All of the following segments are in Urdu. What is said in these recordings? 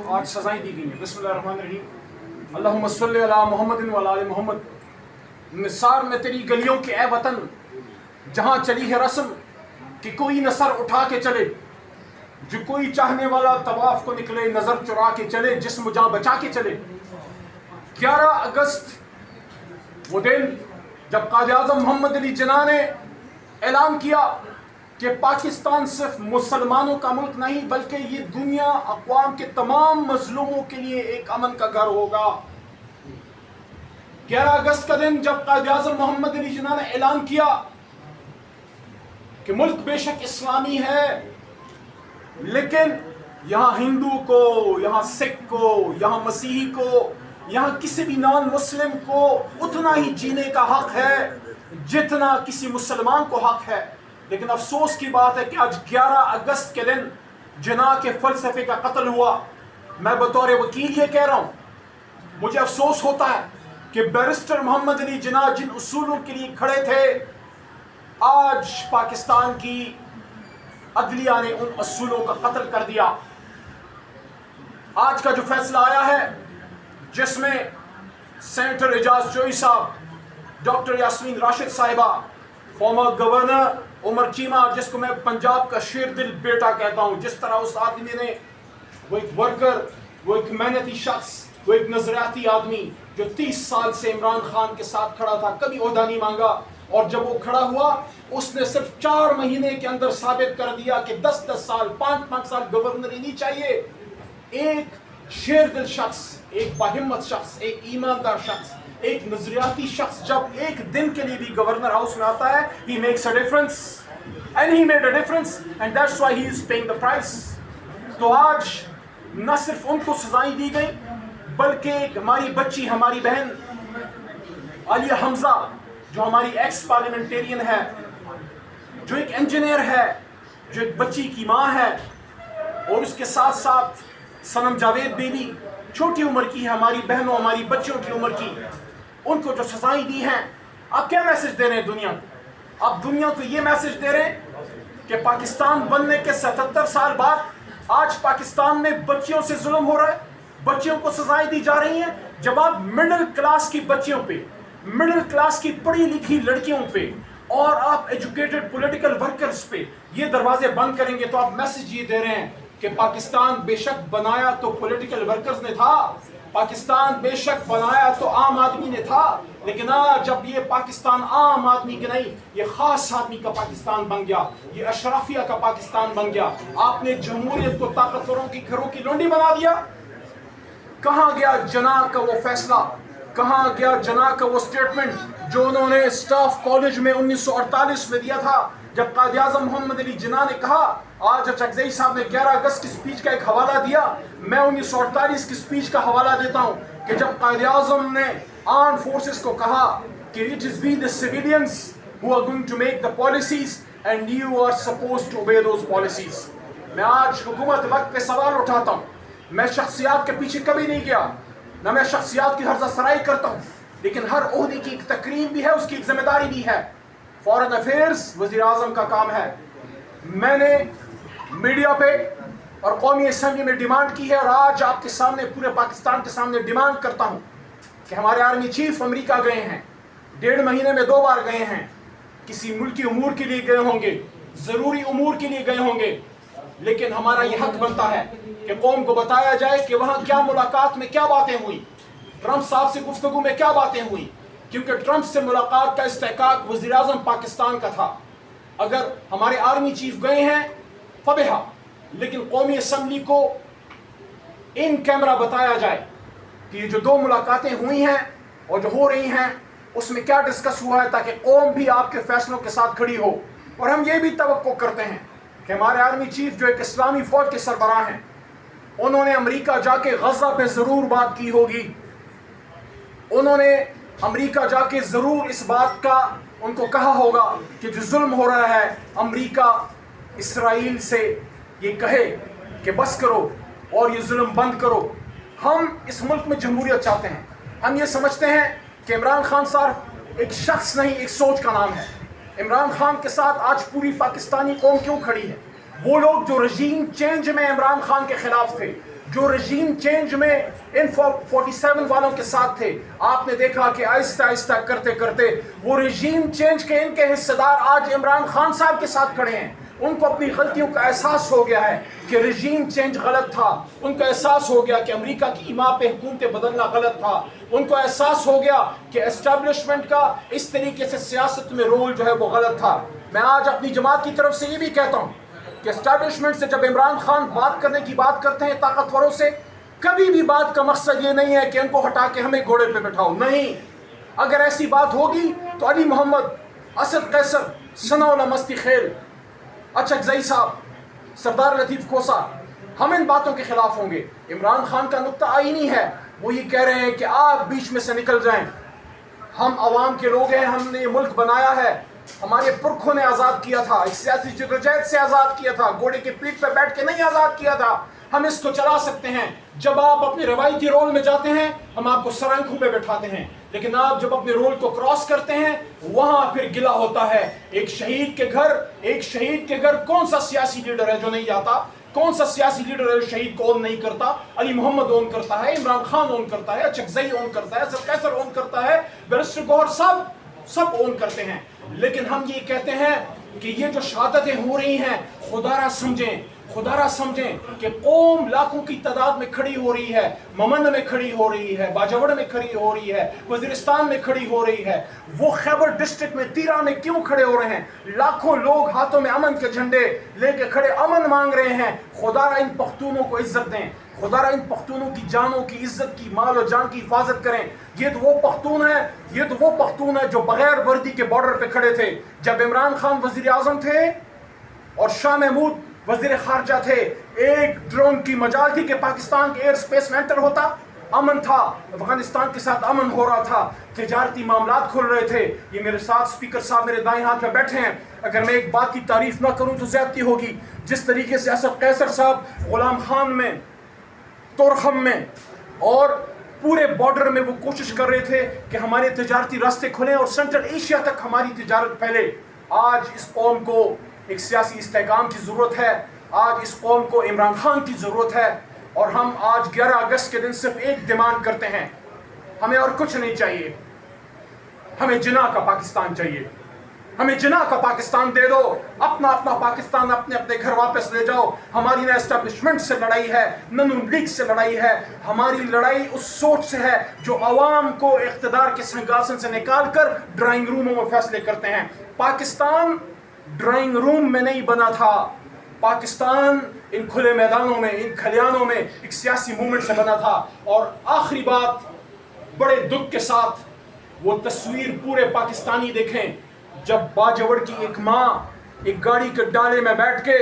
آج سزائیں دی گئی ہیں. بسم اللہ الرحمن الرحیم. اللہم صلی علی محمد و علی آل محمد. نثار میں تیری گلیوں کے اے وطن جہاں چلی ہے رسم کہ کوئی نہ سر اٹھا کے چلے, جو کوئی چاہنے والا طواف کو نکلے نظر چرا کے چلے, جسم جاں بچا کے چلے. 11 اگست وہ دن جب قائد اعظم محمد علی جناح نے اعلان کیا کہ پاکستان صرف مسلمانوں کا ملک نہیں بلکہ یہ دنیا اقوام کے تمام مظلوموں کے لیے ایک امن کا گھر ہوگا. 11 اگست کا دن جب قائد اعظم محمد علی جناح نے اعلان کیا کہ ملک بے شک اسلامی ہے لیکن یہاں ہندو کو, یہاں سکھ کو, یہاں مسیحی کو, یہاں کسی بھی نان مسلم کو اتنا ہی جینے کا حق ہے جتنا کسی مسلمان کو حق ہے. لیکن افسوس کی بات ہے کہ آج 11 اگست کے دن جناح کے فلسفے کا قتل ہوا. میں بطور وکیل یہ کہہ رہا ہوں, مجھے افسوس ہوتا ہے کہ بیرسٹر محمد علی جناح جن اصولوں کے لیے کھڑے تھے آج پاکستان کی عدلیہ نے ان اصولوں کا قتل کر دیا. آج کا جو فیصلہ آیا ہے جس میں سینیٹر اعجاز جوئی صاحب, ڈاکٹر یاسمین راشد صاحبہ, فارمر گورنر عمر چیمہ جس کو میں پنجاب کا شیر دل بیٹا کہتا ہوں, جس طرح اس آدمی نے, وہ ایک ورکر, وہ ایک محنتی شخص, وہ ایک نظریاتی آدمی جو 30 سال سے عمران خان کے ساتھ کھڑا تھا, کبھی عہدہ نہیں مانگا, اور جب وہ کھڑا ہوا اس نے صرف 4 مہینے کے اندر ثابت کر دیا کہ 10-10 سال 5-5 سال گورنر ہی نہیں چاہیے. ایک شیر دل شخص, ایک باہمت شخص, ایک ایماندار شخص, ایک نظریاتی شخص جب ایک دن کے لیے بھی گورنر ہاؤس میں آتا ہے he makes a difference and he made a difference and that's why he is paying the price. تو آج نہ صرف ان کو سزائیں دی گئی بلکہ ایک ہماری بچی, ہماری بہن عالیہ حمزہ جو ہماری ایکس پارلیمنٹیرین ہے, جو ایک انجینئر ہے, جو ایک بچی کی ماں ہے, اور اس کے ساتھ ساتھ صنم جاوید بیوی چھوٹی عمر کی ہے, ہماری بہنوں, ہماری بچیوں کی عمر کی, ان کو جو سزائیں دی ہیں. آپ کیا میسج دے رہے ہیں دنیا کو؟ آپ دنیا کو یہ میسج دے رہے ہیں کہ پاکستان بننے کے 77 سال بعد آج پاکستان میں بچیوں سے ظلم ہو رہا ہے, بچیوں کو سزائیں دی جا رہی ہیں. جب آپ مڈل کلاس کی بچیوں پہ, مڈل کلاس کی پڑھی لکھی لڑکیوں پہ اور آپ ایجوکیٹڈ پولیٹیکل ورکرز پہ یہ دروازے بند کریں گے تو آپ میسج یہ دے رہے ہیں کہ پاکستان بے شک بنایا تو پولیٹیکل ورکرز نے تھا, پاکستان بے شک بنایا تو عام آدمی نے تھا, لیکن آج جب یہ پاکستان عام آدمی کے نہیں یہ خاص آدمی کا پاکستان بن گیا, یہ اشرافیہ کا پاکستان بن گیا. آپ نے جمہوریت کو طاقتوروں کی گھروں کی لونڈی بنا دیا. کہاں گیا جناح کا وہ فیصلہ, کہاں گیا جناح کا وہ سٹیٹمنٹ جو انہوں نے اسٹاف کالج میں 1948 میں دیا تھا جب قائد اعظم محمد علی جناح نے کہا. آج اچکزئی صاحب نے 11 اگست کی سپیچ کا ایک حوالہ دیا, میں 1948 کی سپیچ کا حوالہ دیتا ہوں کہ جب قائد اعظم نے آرم فورسز کو کہا کہ it is we the civilians who are going to make the policies and you are supposed to obey those policies. میں آج حکومت وقت پہ سوال اٹھاتا ہوں, میں شخصیات کے پیچھے کبھی نہیں گیا, نہ میں شخصیات کی حرزہ سرائی کرتا ہوں, لیکن ہر عہدے کی ایک تکریم بھی ہے, اس کی ایک ذمہ داری بھی ہے. فارن افیئرز وزیر اعظم کا کام ہے. میں نے میڈیا پہ اور قومی اسمبلی میں ڈیمانڈ کی ہے اور آج آپ کے سامنے, پورے پاکستان کے سامنے ڈیمانڈ کرتا ہوں کہ ہمارے آرمی چیف امریکہ گئے ہیں, 1.5 مہینے میں 2 بار گئے ہیں, کسی ملکی امور کے لیے گئے ہوں گے, ضروری امور کے لیے گئے ہوں گے, لیکن ہمارا یہ حق بنتا ہے کہ قوم کو بتایا جائے کہ وہاں کیا ملاقات میں کیا باتیں ہوئی, ٹرمپ صاحب سے گفتگو میں کیا باتیں ہوئی, کیونکہ ٹرمپ سے ملاقات کا استحقاق وزیر اعظم پاکستان کا تھا. اگر ہمارے آرمی چیف گئے ہیں فبہا, لیکن قومی اسمبلی کو ان کیمرہ بتایا جائے کہ یہ جو 2 ملاقاتیں ہوئی ہیں اور جو ہو رہی ہیں اس میں کیا ڈسکس ہوا ہے, تاکہ قوم بھی آپ کے فیصلوں کے ساتھ کھڑی ہو. اور ہم یہ بھی توقع کرتے ہیں کہ ہمارے آرمی چیف جو ایک اسلامی فوج کے سربراہ ہیں, انہوں نے امریکہ جا کے غزہ پہ ضرور بات کی ہوگی, انہوں نے امریکہ جا کے ضرور اس بات کا ان کو کہا ہوگا کہ جو ظلم ہو رہا ہے امریکہ اسرائیل سے یہ کہے کہ بس کرو اور یہ ظلم بند کرو. ہم اس ملک میں جمہوریت چاہتے ہیں, ہم یہ سمجھتے ہیں کہ عمران خان صاحب ایک شخص نہیں, ایک سوچ کا نام ہے. عمران خان کے ساتھ آج پوری پاکستانی قوم کیوں کھڑی ہے؟ وہ لوگ جو رجیم چینج میں عمران خان کے خلاف تھے, جو رجیم چینج میں ان 47 والوں کے ساتھ تھے، آپ نے دیکھا کہ آہستہ آہستہ کرتے کرتے وہ رجیم چینج کے ان کے حصہ دار آج عمران خان صاحب کے ساتھ کھڑے ہیں. ان کو اپنی غلطیوں کا احساس ہو گیا ہے کہ رجیم چینج غلط تھا. ان کو احساس ہو گیا کہ امریکہ کی ایما پہ حکومتیں بدلنا غلط تھا. ان کو احساس ہو گیا کہ اسٹیبلشمنٹ کا اس طریقے سے سیاست میں رول جو ہے وہ غلط تھا. میں آج اپنی جماعت کی طرف سے یہ بھی کہتا ہوں کہ اسٹیبلشمنٹ سے جب عمران خان بات کرنے کی بات کرتے ہیں طاقتوروں سے، کبھی بھی بات کا مقصد یہ نہیں ہے کہ ان کو ہٹا کے ہمیں گھوڑے پہ بٹھاؤ. نہیں، اگر ایسی بات ہوگی تو علی محمد، اسد قیصر، ثناء اللہ مستی خیل، اچکزئی صاحب، سردار لطیف کھوسا، ہم ان باتوں کے خلاف ہوں گے. عمران خان کا نقطہ آئینی ہے، وہ یہ کہہ رہے ہیں کہ آپ بیچ میں سے نکل جائیں. ہم عوام کے لوگ ہیں، ہم نے یہ ملک بنایا ہے، ہمارے پرکھوں نے آزاد کیا تھا، ایک سیاسی جدوجہد سے آزاد کیا تھا، گھوڑے کی پیٹھ پہ بیٹھ کے نہیں آزاد کیا تھا. ہم اس کو چلا سکتے ہیں. جب آپ اپنے روایتی رول میں جاتے ہیں ہم آپ کو سر آنکھوں پہ بٹھاتے ہیں، لیکن آپ جب اپنے رول کو کراس کرتے ہیں وہاں پھر گلہ ہوتا ہے. ایک شہید کے گھر کون سا سیاسی لیڈر ہے جو نہیں آتا؟ کون سا سیاسی لیڈر ہے جو شہید کو اون نہیں کرتا؟ علی محمد اون کرتا ہے، عمران خان اون کرتا ہے، اچکزئی اون کرتا ہے، اسد قیصر اون کرتا ہے، بیرسٹر گوہر صاحب سب اون کرتے ہیں. لیکن ہم یہ کہتے ہیں کہ یہ جو شہادتیں ہو رہی ہیں، خدا را سمجھیں کہ قوم لاکھوں کی تعداد میں کھڑی ہو رہی ہے، ممن میں کھڑی ہو رہی ہے، باجوڑ میں کھڑی ہو رہی ہے، وزیرستان میں کھڑی ہو رہی ہے. وہ خیبر ڈسٹرکٹ میں تیرا میں کیوں کھڑے ہو رہے ہیں؟ لاکھوں لوگ ہاتھوں میں امن کے جھنڈے لے کے کھڑے امن مانگ رہے ہیں. خدا را ان پختونوں کو عزت دیں، خدا را ان پختونوں کی جانوں کی عزت کی، مال و جان کی حفاظت کریں. یہ تو وہ پختون ہے جو بغیر وردی کے بارڈر پہ کھڑے تھے جب عمران خان وزیر اعظم تھے اور شاہ محمود وزیر خارجہ تھے. ایک ڈرون کی مجال تھی کہ پاکستان کے ایئر سپیس میں انٹر ہوتا، امن تھا، افغانستان کے ساتھ امن ہو رہا تھا، تجارتی معاملات کھل رہے تھے. یہ میرے ساتھ سپیکر صاحب میرے دائیں ہاتھ میں بیٹھے ہیں، اگر میں ایک بات کی تعریف نہ کروں تو زیادتی ہوگی. جس طریقے سے اسد قیصر صاحب غلام خان میں، تورخم میں اور پورے بارڈر میں وہ کوشش کر رہے تھے کہ ہمارے تجارتی راستے کھلیں اور سینٹرل ایشیا تک ہماری تجارت پھیلے. آج اس قوم کو ایک سیاسی استحکام کی ضرورت ہے، آج اس قوم کو عمران خان کی ضرورت ہے. اور ہم آج 11 اگست کے دن صرف ایک ڈیمانڈ کرتے ہیں، ہمیں اور کچھ نہیں چاہیے. ہمیں جناح کا پاکستان چاہیے. ہمیں جناح کا پاکستان دے دو، اپنا پاکستان اپنے گھر واپس لے جاؤ. ہماری نہ اسٹیبلشمنٹ سے لڑائی ہے، نہ نون لیگ سے لڑائی ہے. ہماری لڑائی اس سوچ سے ہے جو عوام کو اقتدار کے سنگھاسن سے نکال کر ڈرائنگ روموں میں فیصلے کرتے ہیں. پاکستان ڈرائنگ روم میں نہیں بنا تھا، پاکستان ان کھلے میدانوں میں، ان کھلیانوں میں ایک سیاسی موومنٹ سے بنا تھا. اور آخری بات، بڑے دکھ کے ساتھ وہ تصویر پورے پاکستانی دیکھیں جب باجوڑ کی ایک ماں ایک گاڑی کے ڈالے میں بیٹھ کے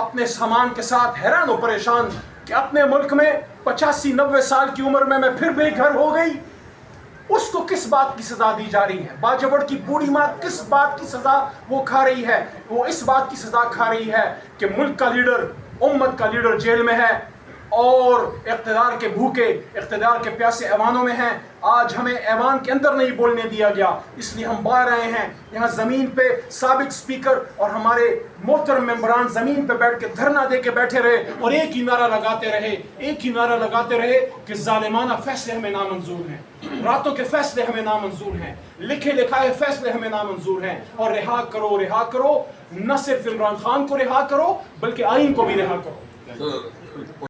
اپنے سامان کے ساتھ حیران و پریشان کہ اپنے ملک میں 85-90 سال کی عمر میں پھر بے گھر ہو گئی. اس کو کس بات کی سزا دی جا رہی ہے؟ باجوڑ کی بوڑھی ماں کس بات کی سزا وہ کھا رہی ہے؟ وہ اس بات کی سزا کھا رہی ہے کہ ملک کا لیڈر، امت کا لیڈر جیل میں ہے اور اقتدار کے بھوکے، اقتدار کے پیاسے ایوانوں میں ہیں. آج ہمیں ایوان کے اندر نہیں بولنے دیا گیا، اس لیے ہم باہر آئے ہیں. یہاں زمین پہ سابق سپیکر اور ہمارے محترم ممبران زمین پہ بیٹھ کے دھرنا دے کے بیٹھے رہے اور ایک ہی نعرہ لگاتے رہے کہ ظالمانہ فیصلے ہمیں نامنظور ہیں، راتوں کے فیصلے ہمیں نامنظور ہیں، لکھے لکھائے فیصلے ہمیں نامنظور ہیں. اور رہا کرو، نہ صرف عمران خان کو رہا کرو بلکہ آئین کو بھی رہا کرو.